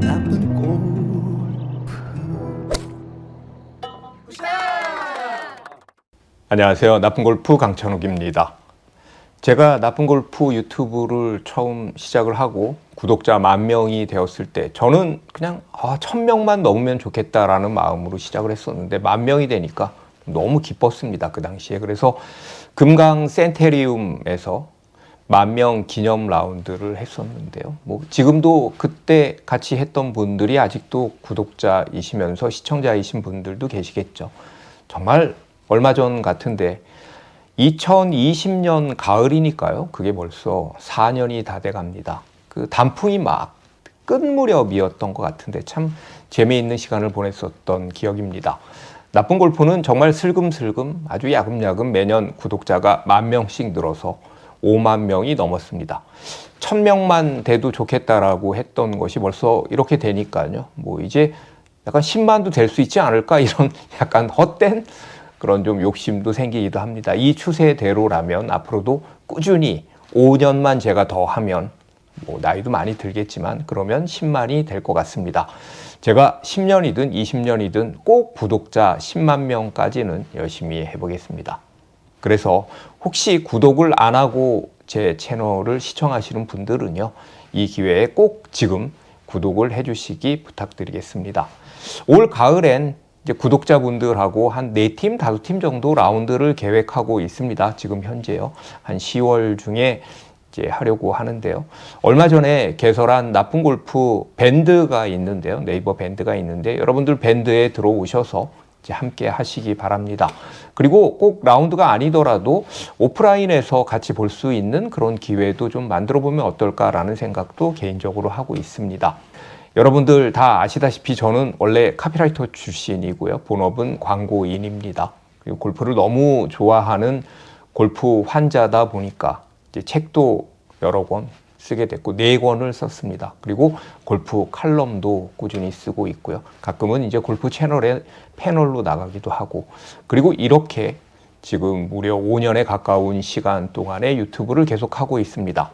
나쁜 골프. 안녕하세요. 나쁜골프 강찬욱입니다. 제가 나쁜골프 유튜브를 처음 시작을 하고 구독자 10,000명이 되었을 때 저는 그냥 1,000명만 넘으면 좋겠다라는 마음으로 시작을 했었는데 10,000명이 되니까 너무 기뻤습니다. 그 당시에. 그래서 금강 센테리움에서 10,000명 기념 라운드를 했었는데요. 뭐 지금도 그때 같이 했던 분들이 아직도 구독자이시면서 시청자이신 분들도 계시겠죠. 정말 얼마 전 같은데 2020년 가을이니까요. 그게 벌써 4년이 다 돼 갑니다. 그 단풍이 막 끝 무렵이었던 것 같은데 참 재미있는 시간을 보냈었던 기억입니다. 나쁜 골프는 정말 슬금슬금 아주 야금야금 매년 구독자가 10,000명씩 늘어서 50,000명이 넘었습니다. 1,000명만 돼도 좋겠다라고 했던 것이 벌써 이렇게 되니까요. 뭐 이제 약간 10만도 될 수 있지 않을까 이런 약간 헛된 그런 좀 욕심도 생기기도 합니다. 이 추세대로라면 앞으로도 꾸준히 5년만 제가 더 하면 뭐 나이도 많이 들겠지만 그러면 10만이 될 것 같습니다. 제가 10년이든 20년이든 꼭 구독자 10만 명까지는 열심히 해보겠습니다. 그래서 혹시 구독을 안 하고 제 채널을 시청하시는 분들은요, 이 기회에 꼭 지금 구독을 해주시기 부탁드리겠습니다. 올 가을엔 이제 구독자분들하고 한 4팀, 5팀 정도 라운드를 계획하고 있습니다. 지금 현재요. 한 10월 중에 이제 하려고 하는데요. 얼마 전에 개설한 나쁜 골프 밴드가 있는데요. 네이버 밴드가 있는데 여러분들 밴드에 들어오셔서 이제 함께 하시기 바랍니다. 그리고 꼭 라운드가 아니더라도 오프라인에서 같이 볼 수 있는 그런 기회도 좀 만들어 보면 어떨까라는 생각도 개인적으로 하고 있습니다. 여러분들 다 아시다시피 저는 원래 카피라이터 출신이고요. 본업은 광고인입니다. 그리고 골프를 너무 좋아하는 골프 환자다 보니까 이제 책도 여러 권 쓰게 됐고 4권을 썼습니다. 그리고 골프 칼럼도 꾸준히 쓰고 있고요. 가끔은 이제 골프 채널에 패널로 나가기도 하고 그리고 이렇게 지금 무려 5년에 가까운 시간 동안에 유튜브를 계속하고 있습니다.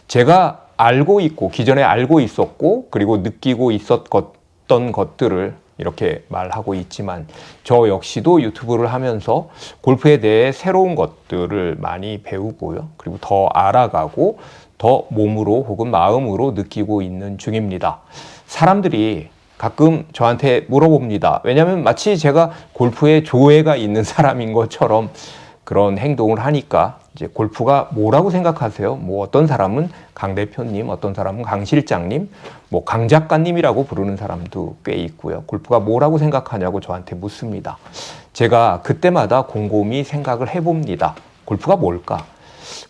제가 알고 있고 기존에 알고 있었고 그리고 느끼고 있었던 것들을 이렇게 말하고 있지만 저 역시도 유튜브를 하면서 골프에 대해 새로운 것들을 많이 배우고요. 그리고 더 알아가고 더 몸으로 혹은 마음으로 느끼고 있는 중입니다. 사람들이 가끔 저한테 물어봅니다. 왜냐하면 마치 제가 골프에 조예가 있는 사람인 것처럼 그런 행동을 하니까 이제 골프가 뭐라고 생각하세요? 뭐 어떤 사람은 강 대표님, 어떤 사람은 강 실장님, 뭐 강 작가님이라고 부르는 사람도 꽤 있고요. 골프가 뭐라고 생각하냐고 저한테 묻습니다. 제가 그때마다 곰곰이 생각을 해봅니다. 골프가 뭘까?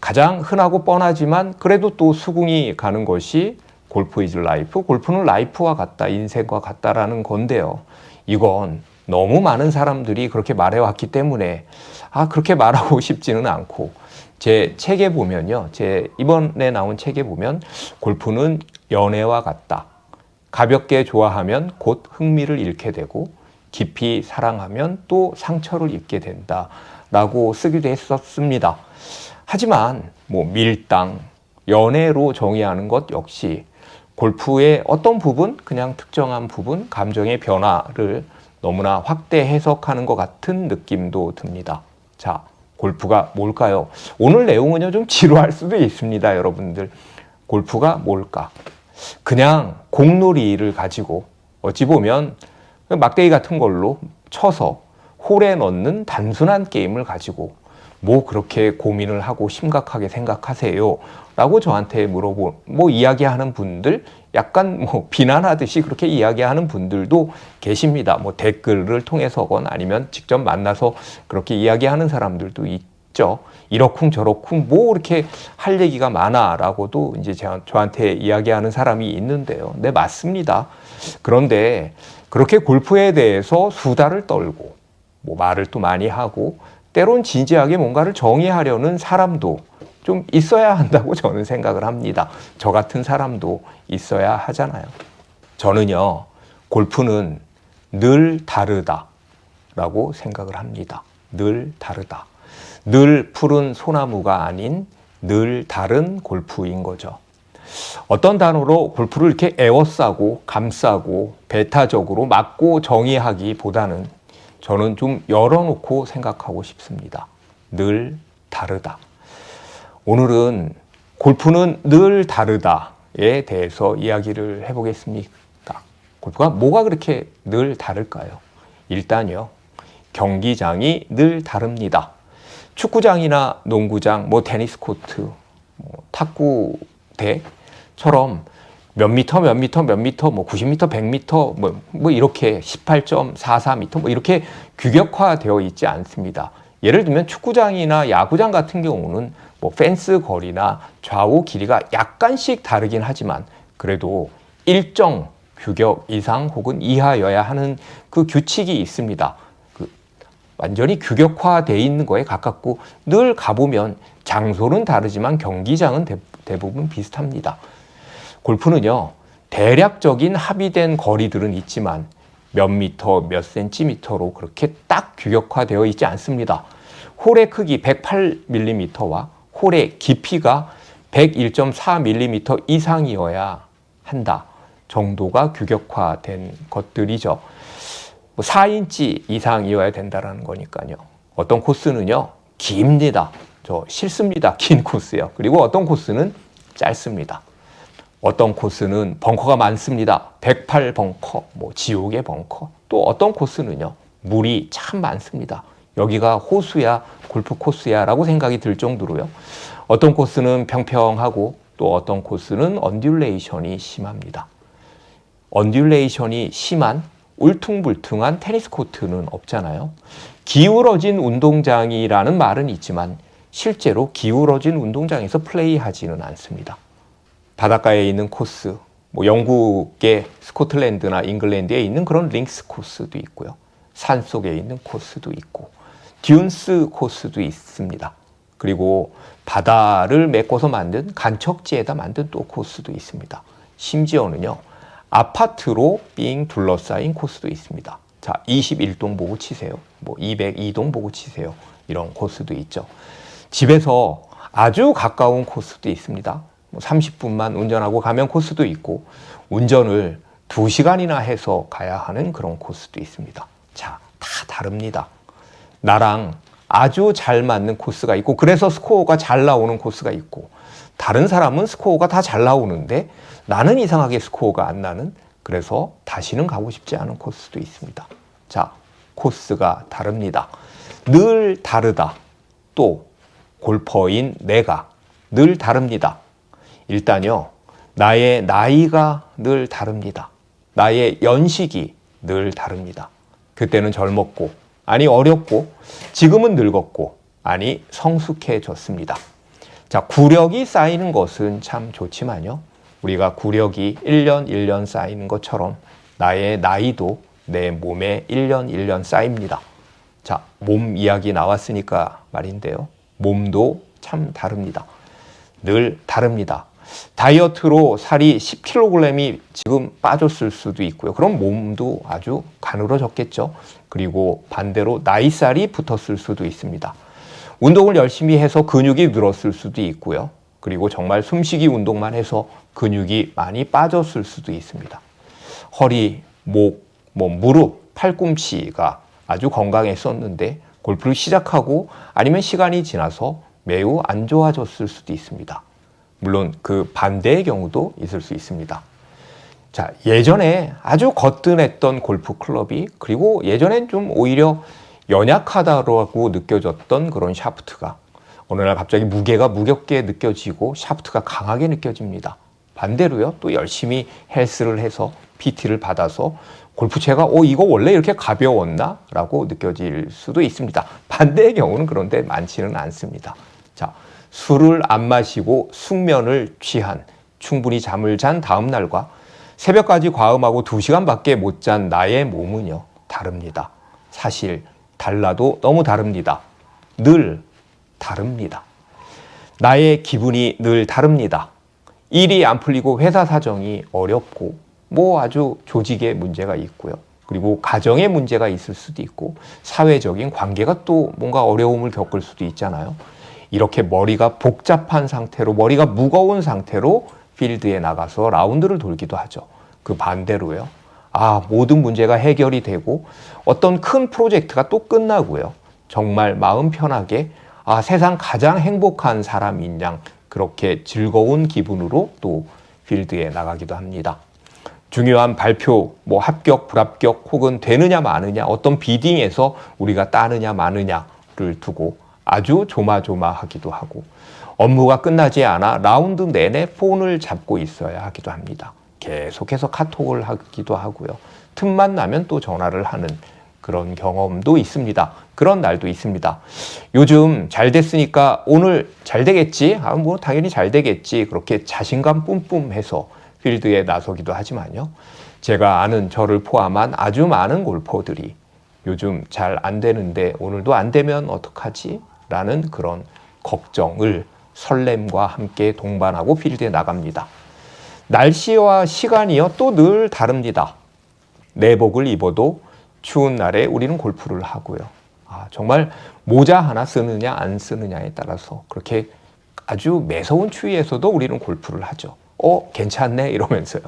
가장 흔하고 뻔하지만 그래도 또 수긍이 가는 것이 골프 이즈 라이프, 골프는 라이프와 같다, 인생과 같다라는 건데요. 이건 너무 많은 사람들이 그렇게 말해왔기 때문에 그렇게 말하고 싶지는 않고 제 책에 보면요. 제 이번에 나온 책에 보면 골프는 연애와 같다. 가볍게 좋아하면 곧 흥미를 잃게 되고 깊이 사랑하면 또 상처를 입게 된다. 라고 쓰기도 했었습니다. 하지만 뭐 밀당, 연애로 정의하는 것 역시 골프의 어떤 부분, 그냥 특정한 부분, 감정의 변화를 너무나 확대 해석하는 것 같은 느낌도 듭니다. 자, 골프가 뭘까요? 오늘 내용은요, 좀 지루할 수도 있습니다, 여러분들. 골프가 뭘까? 그냥 공놀이를 가지고 어찌 보면 막대기 같은 걸로 쳐서 홀에 넣는 단순한 게임을 가지고 뭐 그렇게 고민을 하고 심각하게 생각하세요? 라고 저한테 뭐 이야기하는 분들, 약간 뭐 비난하듯이 그렇게 이야기하는 분들도 계십니다. 뭐 댓글을 통해서건 아니면 직접 만나서 그렇게 이야기하는 사람들도 있죠. 이러쿵 저러쿵 뭐 이렇게 할 얘기가 많아 라고도 이제 저한테 이야기하는 사람이 있는데요. 네, 맞습니다. 그런데 그렇게 골프에 대해서 수다를 떨고 뭐 말을 또 많이 하고 때론 진지하게 뭔가를 정의하려는 사람도 좀 있어야 한다고 저는 생각을 합니다. 저 같은 사람도 있어야 하잖아요. 저는요, 골프는 늘 다르다라고 생각을 합니다. 늘 다르다. 늘 푸른 소나무가 아닌 늘 다른 골프인 거죠. 어떤 단어로 골프를 이렇게 에워싸고 감싸고 배타적으로 맞고 정의하기보다는 저는 좀 열어놓고 생각하고 싶습니다. 늘 다르다. 오늘은 골프는 늘 다르다에 대해서 이야기를 해보겠습니다. 골프가 뭐가 그렇게 늘 다를까요? 일단요, 경기장이 늘 다릅니다. 축구장이나 농구장, 테니스 코트, 탁구대처럼 몇 미터, 90미터, 100미터, 이렇게 18.44미터, 이렇게 규격화되어 있지 않습니다. 예를 들면 축구장이나 야구장 같은 경우는 펜스 거리나 좌우 길이가 약간씩 다르긴 하지만 그래도 일정 규격 이상 혹은 이하여야 하는 그 규칙이 있습니다. 완전히 규격화되어 있는 거에 가깝고 늘 가보면 장소는 다르지만 경기장은 대부분 비슷합니다. 골프는요, 대략적인 합의된 거리들은 있지만 몇 미터, 몇 센티미터로 그렇게 딱 규격화되어 있지 않습니다. 홀의 크기 108mm와 홀의 깊이가 101.4mm 이상이어야 한다 정도가 규격화된 것들이죠. 4인치 이상이어야 된다는 거니까요. 어떤 코스는요, 깁니다. 싫습니다. 긴 코스요. 그리고 어떤 코스는 짧습니다. 어떤 코스는 벙커가 많습니다. 108벙커, 지옥의 벙커. 또 어떤 코스는요, 물이 참 많습니다. 여기가 호수야, 골프 코스야 라고 생각이 들 정도로요. 어떤 코스는 평평하고 또 어떤 코스는 언듈레이션이 심합니다. 언듈레이션이 심한 울퉁불퉁한 테니스 코트는 없잖아요. 기울어진 운동장이라는 말은 있지만 실제로 기울어진 운동장에서 플레이하지는 않습니다. 바닷가에 있는 코스, 영국의 스코틀랜드나 잉글랜드에 있는 그런 링스 코스도 있고요. 산속에 있는 코스도 있고 듀운스 코스도 있습니다. 그리고 바다를 메꿔서 만든 간척지에다 만든 또 코스도 있습니다. 심지어는요, 아파트로 삥 둘러싸인 코스도 있습니다. 자, 21동 보고 치세요. 202동 보고 치세요. 이런 코스도 있죠. 집에서 아주 가까운 코스도 있습니다. 30분만 운전하고 가면 코스도 있고 운전을 2시간이나 해서 가야 하는 그런 코스도 있습니다. 자, 다 다릅니다. 나랑 아주 잘 맞는 코스가 있고 그래서 스코어가 잘 나오는 코스가 있고 다른 사람은 스코어가 다 잘 나오는데 나는 이상하게 스코어가 안 나는, 그래서 다시는 가고 싶지 않은 코스도 있습니다. 자, 코스가 다릅니다. 늘 다르다. 또 골퍼인 내가 늘 다릅니다. 일단요, 나의 나이가 늘 다릅니다. 나의 연식이 늘 다릅니다. 그때는 젊었고, 아니 어렸고, 지금은 늙었고, 아니 성숙해졌습니다. 자, 구력이 쌓이는 것은 참 좋지만요, 우리가 구력이 1년 1년 쌓이는 것처럼 나의 나이도 내 몸에 1년 1년 쌓입니다. 자, 몸 이야기 나왔으니까 말인데요, 몸도 참 다릅니다. 늘 다릅니다. 다이어트로 살이 10kg이 지금 빠졌을 수도 있고요. 그럼 몸도 아주 가늘어졌겠죠. 그리고 반대로 나이살이 붙었을 수도 있습니다. 운동을 열심히 해서 근육이 늘었을 수도 있고요. 그리고 정말 숨쉬기 운동만 해서 근육이 많이 빠졌을 수도 있습니다. 허리, 목, 무릎, 팔꿈치가 아주 건강했었는데 골프를 시작하고 아니면 시간이 지나서 매우 안 좋아졌을 수도 있습니다. 물론 그 반대의 경우도 있을 수 있습니다. 자, 예전에 아주 거뜬했던 골프 클럽이, 그리고 예전엔 좀 오히려 연약하다고 느껴졌던 그런 샤프트가 어느 날 갑자기 무게가 무겁게 느껴지고 샤프트가 강하게 느껴집니다. 반대로요, 또 열심히 헬스를 해서 PT를 받아서 골프채가 이거 원래 이렇게 가벼웠나? 라고 느껴질 수도 있습니다. 반대의 경우는 그런데 많지는 않습니다. 자, 술을 안 마시고 숙면을 취한, 충분히 잠을 잔 다음 날과 새벽까지 과음하고 2시간밖에 못 잔 나의 몸은요, 다릅니다. 사실 달라도 너무 다릅니다. 늘 다릅니다. 나의 기분이 늘 다릅니다. 일이 안 풀리고 회사 사정이 어렵고 아주 조직에 문제가 있고요. 그리고 가정에 문제가 있을 수도 있고 사회적인 관계가 또 뭔가 어려움을 겪을 수도 있잖아요. 이렇게 머리가 복잡한 상태로, 머리가 무거운 상태로 필드에 나가서 라운드를 돌기도 하죠. 그 반대로요. 모든 문제가 해결이 되고 어떤 큰 프로젝트가 또 끝나고요. 정말 마음 편하게 세상 가장 행복한 사람인 양 그렇게 즐거운 기분으로 또 필드에 나가기도 합니다. 중요한 발표, 합격, 불합격 혹은 되느냐 마느냐 어떤 비딩에서 우리가 따느냐 마느냐를 두고 아주 조마조마하기도 하고 업무가 끝나지 않아 라운드 내내 폰을 잡고 있어야 하기도 합니다. 계속해서 카톡을 하기도 하고요. 틈만 나면 또 전화를 하는 그런 경험도 있습니다. 그런 날도 있습니다. 요즘 잘 됐으니까 오늘 잘 되겠지? 당연히 잘 되겠지. 그렇게 자신감 뿜뿜해서 필드에 나서기도 하지만요. 제가 아는 저를 포함한 아주 많은 골퍼들이 요즘 잘 안 되는데 오늘도 안 되면 어떡하지? 라는 그런 걱정을 설렘과 함께 동반하고 필드에 나갑니다. 날씨와 시간이요 또 늘 다릅니다. 내복을 입어도 추운 날에 우리는 골프를 하고요. 정말 모자 하나 쓰느냐 안 쓰느냐에 따라서 그렇게 아주 매서운 추위에서도 우리는 골프를 하죠. 괜찮네 이러면서요.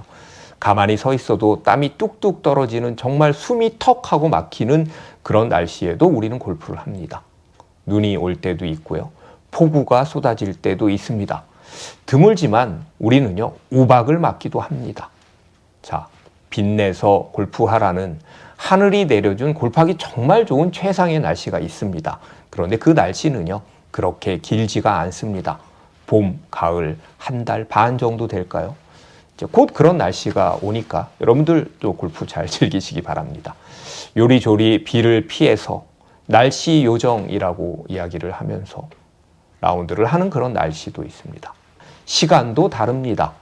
가만히 서 있어도 땀이 뚝뚝 떨어지는 정말 숨이 턱 하고 막히는 그런 날씨에도 우리는 골프를 합니다. 눈이 올 때도 있고요. 폭우가 쏟아질 때도 있습니다. 드물지만 우리는요 우박을 맞기도 합니다. 자, 빛내서 골프하라는 하늘이 내려준 골프하기 정말 좋은 최상의 날씨가 있습니다. 그런데 그 날씨는요 그렇게 길지가 않습니다. 봄, 가을 한 달 반 정도 될까요? 이제 곧 그런 날씨가 오니까 여러분들도 골프 잘 즐기시기 바랍니다. 요리조리 비를 피해서 날씨 요정이라고 이야기를 하면서 라운드를 하는 그런 날씨도 있습니다. 시간도 다릅니다.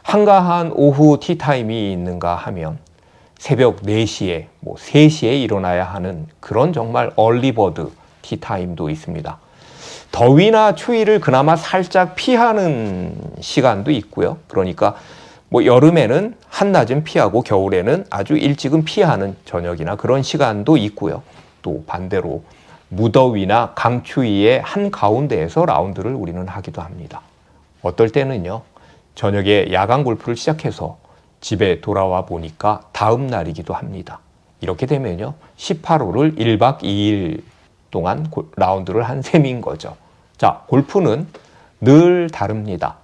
한가한 오후 티타임이 있는가 하면 새벽 4시에 3시에 일어나야 하는 그런 정말 얼리버드 티타임도 있습니다. 더위나 추위를 그나마 살짝 피하는 시간도 있고요. 그러니까 여름에는 한낮은 피하고 겨울에는 아주 일찍은 피하는 저녁이나 그런 시간도 있고요. 또 반대로 무더위나 강추위의 한가운데에서 라운드를 우리는 하기도 합니다. 어떨 때는요. 저녁에 야간 골프를 시작해서 집에 돌아와 보니까 다음 날이기도 합니다. 이렇게 되면요. 18홀을 1박 2일 동안 라운드를 한 셈인 거죠. 자, 골프는 늘 다릅니다.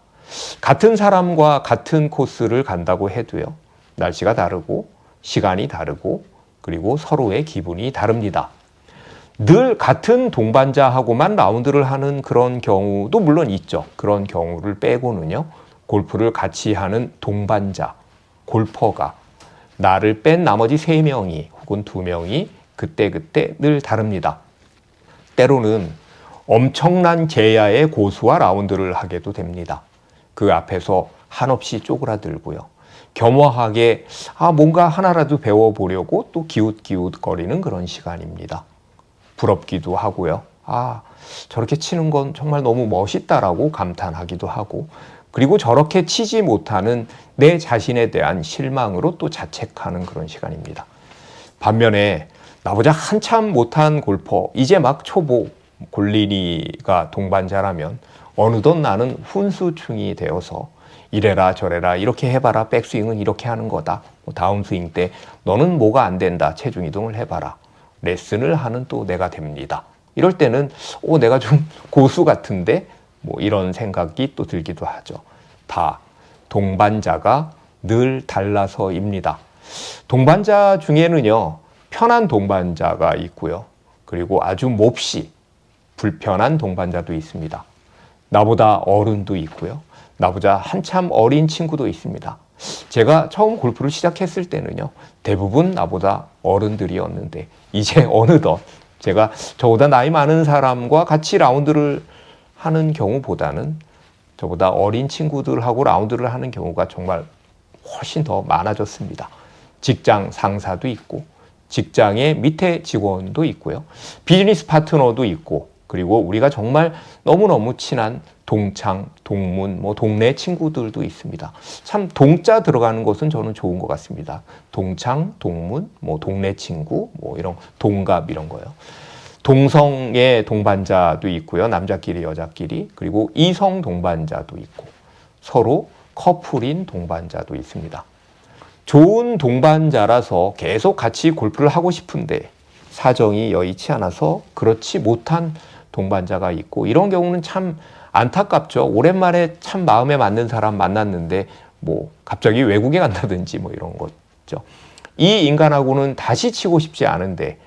같은 사람과 같은 코스를 간다고 해도요. 날씨가 다르고 시간이 다르고 그리고 서로의 기분이 다릅니다. 늘 같은 동반자하고만 라운드를 하는 그런 경우도 물론 있죠. 그런 경우를 빼고는요. 골프를 같이 하는 동반자, 골퍼가 나를 뺀 나머지 3명이 혹은 2명이 그때그때 늘 다릅니다. 때로는 엄청난 제야의 고수와 라운드를 하게도 됩니다. 그 앞에서 한없이 쪼그라들고요. 겸허하게 뭔가 하나라도 배워보려고 또 기웃기웃거리는 그런 시간입니다. 부럽기도 하고요. 저렇게 치는 건 정말 너무 멋있다라고 감탄하기도 하고 그리고 저렇게 치지 못하는 내 자신에 대한 실망으로 또 자책하는 그런 시간입니다. 반면에 나보다 한참 못한 골퍼, 이제 막 초보, 골린이가 동반자라면 어느덧 나는 훈수충이 되어서 이래라 저래라 이렇게 해봐라 백스윙은 이렇게 하는 거다. 다운 스윙 때 너는 뭐가 안 된다. 체중 이동을 해봐라. 레슨을 하는 또 내가 됩니다. 이럴 때는 내가 좀 고수 같은데 이런 생각이 또 들기도 하죠. 다 동반자가 늘 달라서입니다. 동반자 중에는요. 편한 동반자가 있고요. 그리고 아주 몹시 불편한 동반자도 있습니다. 나보다 어른도 있고요. 나보다 한참 어린 친구도 있습니다. 제가 처음 골프를 시작했을 때는요. 대부분 나보다 어른들이었는데 이제 어느덧 제가 저보다 나이 많은 사람과 같이 라운드를 하는 경우보다는 저보다 어린 친구들하고 라운드를 하는 경우가 정말 훨씬 더 많아졌습니다. 직장 상사도 있고 직장의 밑에 직원도 있고요. 비즈니스 파트너도 있고 그리고 우리가 정말 너무너무 친한 동창, 동문, 동네 친구들도 있습니다. 참 동자 들어가는 것은 저는 좋은 것 같습니다. 동창, 동문, 동네 친구, 이런 동갑 이런 거요. 동성의 동반자도 있고요. 남자끼리 여자끼리 그리고 이성 동반자도 있고 서로 커플인 동반자도 있습니다. 좋은 동반자라서 계속 같이 골프를 하고 싶은데 사정이 여의치 않아서 그렇지 못한 동반자가 있고, 이런 경우는 참 안타깝죠. 오랜만에 참 마음에 맞는 사람 만났는데 뭐 갑자기 외국에 간다든지 뭐 이런 거죠. 이 인간하고는 다시 치고 싶지 않은데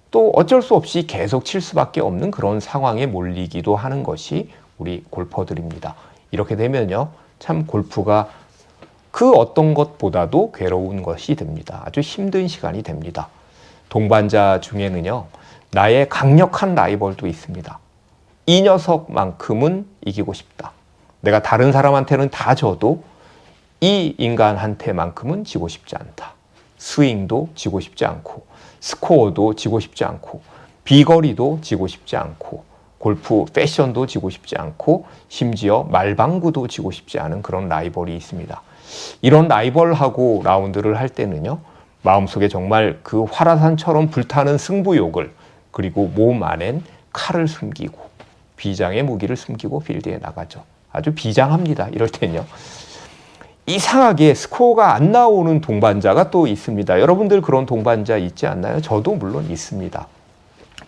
또 어쩔 수 없이 계속 칠 수밖에 없는 그런 상황에 몰리기도 하는 것이 우리 골퍼들입니다. 이렇게 되면요, 참 골프가 그 어떤 것보다도 괴로운 것이 됩니다. 아주 힘든 시간이 됩니다. 동반자 중에는요, 나의 강력한 라이벌도 있습니다. 이 녀석만큼은 이기고 싶다. 내가 다른 사람한테는 다 져도 이 인간한테만큼은 지고 싶지 않다. 스윙도 지고 싶지 않고, 스코어도 지고 싶지 않고, 비거리도 지고 싶지 않고, 골프 패션도 지고 싶지 않고, 심지어 말방구도 지고 싶지 않은 그런 라이벌이 있습니다. 이런 라이벌하고 라운드를 할 때는요, 마음속에 정말 그 화라산처럼 불타는 승부욕을, 그리고 몸 안엔 칼을 숨기고 비장의 무기를 숨기고 필드에 나가죠. 아주 비장합니다. 이럴 때는요. 이상하게 스코어가 안 나오는 동반자가 또 있습니다. 여러분들 그런 동반자 있지 않나요? 저도 물론 있습니다.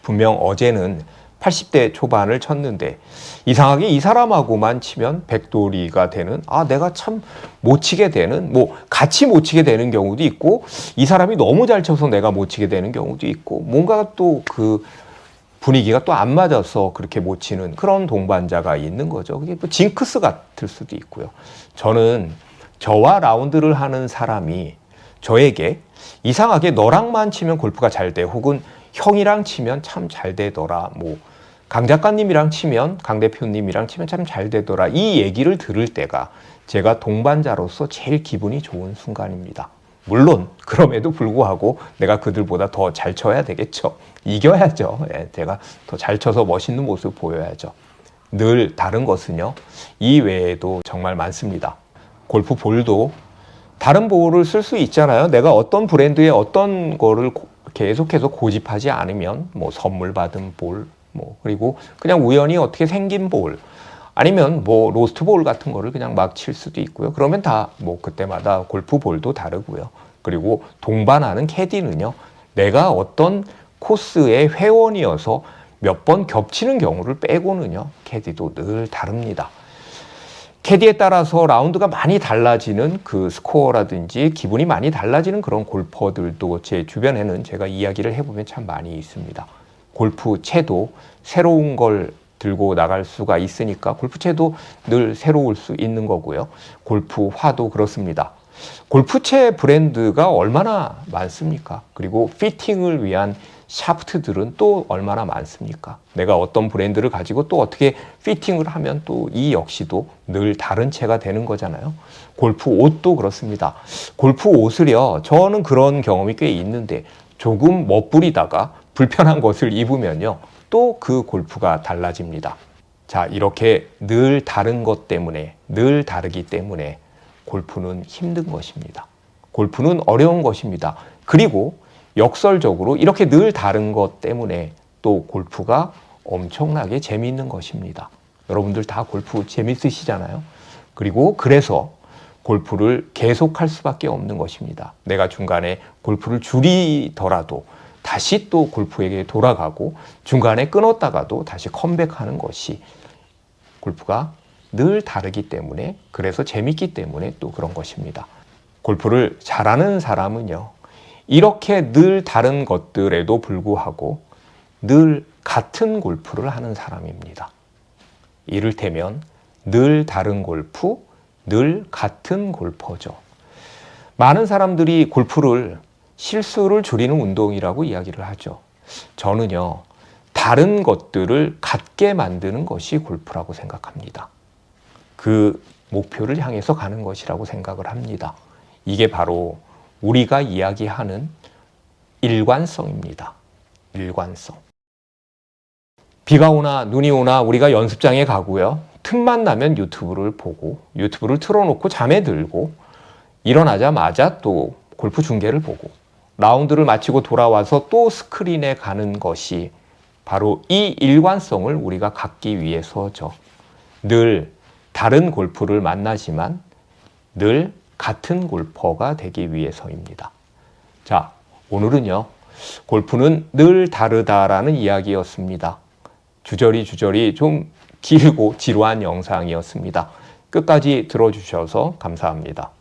분명 어제는 80대 초반을 쳤는데 이상하게 이 사람하고만 치면 백돌이가 되는, 내가 참 못 치게 되는, 뭐 같이 못 치게 되는 경우도 있고, 이 사람이 너무 잘 쳐서 내가 못 치게 되는 경우도 있고, 뭔가 또 그 분위기가 또 안 맞아서 그렇게 못 치는 그런 동반자가 있는 거죠. 그게 또 징크스 같을 수도 있고요. 저는 저와 라운드를 하는 사람이 저에게 이상하게 너랑만 치면 골프가 잘 돼, 혹은 형이랑 치면 참 잘 되더라, 뭐 강 작가님이랑 치면, 강 대표님이랑 치면 참 잘 되더라, 이 얘기를 들을 때가 제가 동반자로서 제일 기분이 좋은 순간입니다. 물론 그럼에도 불구하고 내가 그들보다 더 잘 쳐야 되겠죠. 이겨야죠. 제가 더 잘 쳐서 멋있는 모습 보여야죠. 늘 다른 것은요, 이 외에도 정말 많습니다. 골프 볼도 다른 볼을 쓸 수 있잖아요. 내가 어떤 브랜드의 어떤 거를 계속해서 고집하지 않으면, 뭐 선물 받은 볼, 뭐 그리고 그냥 우연히 어떻게 생긴 볼, 아니면 뭐 로스트 볼 같은 거를 그냥 막 칠 수도 있고요. 그러면 다 뭐 그때마다 골프 볼도 다르고요. 그리고 동반하는 캐디는요, 내가 어떤 코스의 회원이어서 몇 번 겹치는 경우를 빼고는요, 캐디도 늘 다릅니다. 캐디에 따라서 라운드가 많이 달라지는 그 스코어라든지 기분이 많이 달라지는 그런 골퍼들도 제 주변에는 제가 이야기를 해보면 참 많이 있습니다. 골프채도 새로운 걸 들고 나갈 수가 있으니까 골프채도 늘 새로울 수 있는 거고요. 골프화도 그렇습니다. 골프채 브랜드가 얼마나 많습니까? 그리고 피팅을 위한 샤프트들은 또 얼마나 많습니까? 내가 어떤 브랜드를 가지고 또 어떻게 피팅을 하면 또 이 역시도 늘 다른 채가 되는 거잖아요. 골프 옷도 그렇습니다. 골프 옷을요, 저는 그런 경험이 꽤 있는데 조금 멋부리다가 불편한 것을 입으면요, 또 그 골프가 달라집니다. 자, 이렇게 늘 다른 것 때문에, 늘 다르기 때문에 골프는 힘든 것입니다. 골프는 어려운 것입니다. 그리고 역설적으로 이렇게 늘 다른 것 때문에 또 골프가 엄청나게 재미있는 것입니다. 여러분들 다 골프 재밌으시잖아요. 그리고 그래서 골프를 계속할 수밖에 없는 것입니다. 내가 중간에 골프를 줄이더라도 다시 또 골프에게 돌아가고, 중간에 끊었다가도 다시 컴백하는 것이 골프가 늘 다르기 때문에, 그래서 재밌기 때문에 또 그런 것입니다. 골프를 잘하는 사람은요, 이렇게 늘 다른 것들에도 불구하고 늘 같은 골프를 하는 사람입니다. 이를테면 늘 다른 골프, 늘 같은 골퍼죠. 많은 사람들이 골프를 실수를 줄이는 운동이라고 이야기를 하죠. 저는요, 다른 것들을 같게 만드는 것이 골프라고 생각합니다. 그 목표를 향해서 가는 것이라고 생각을 합니다. 이게 바로 우리가 이야기하는 일관성입니다. 일관성. 비가 오나 눈이 오나 우리가 연습장에 가고요, 틈만 나면 유튜브를 보고, 유튜브를 틀어놓고 잠에 들고, 일어나자마자 또 골프 중계를 보고, 라운드를 마치고 돌아와서 또 스크린에 가는 것이 바로 이 일관성을 우리가 갖기 위해서죠. 늘 다른 골프를 만나지만 늘 같은 골퍼가 되기 위해서입니다. 자, 오늘은요, 골프는 늘 다르다라는 이야기였습니다. 주저리 좀 길고 지루한 영상이었습니다. 끝까지 들어주셔서 감사합니다.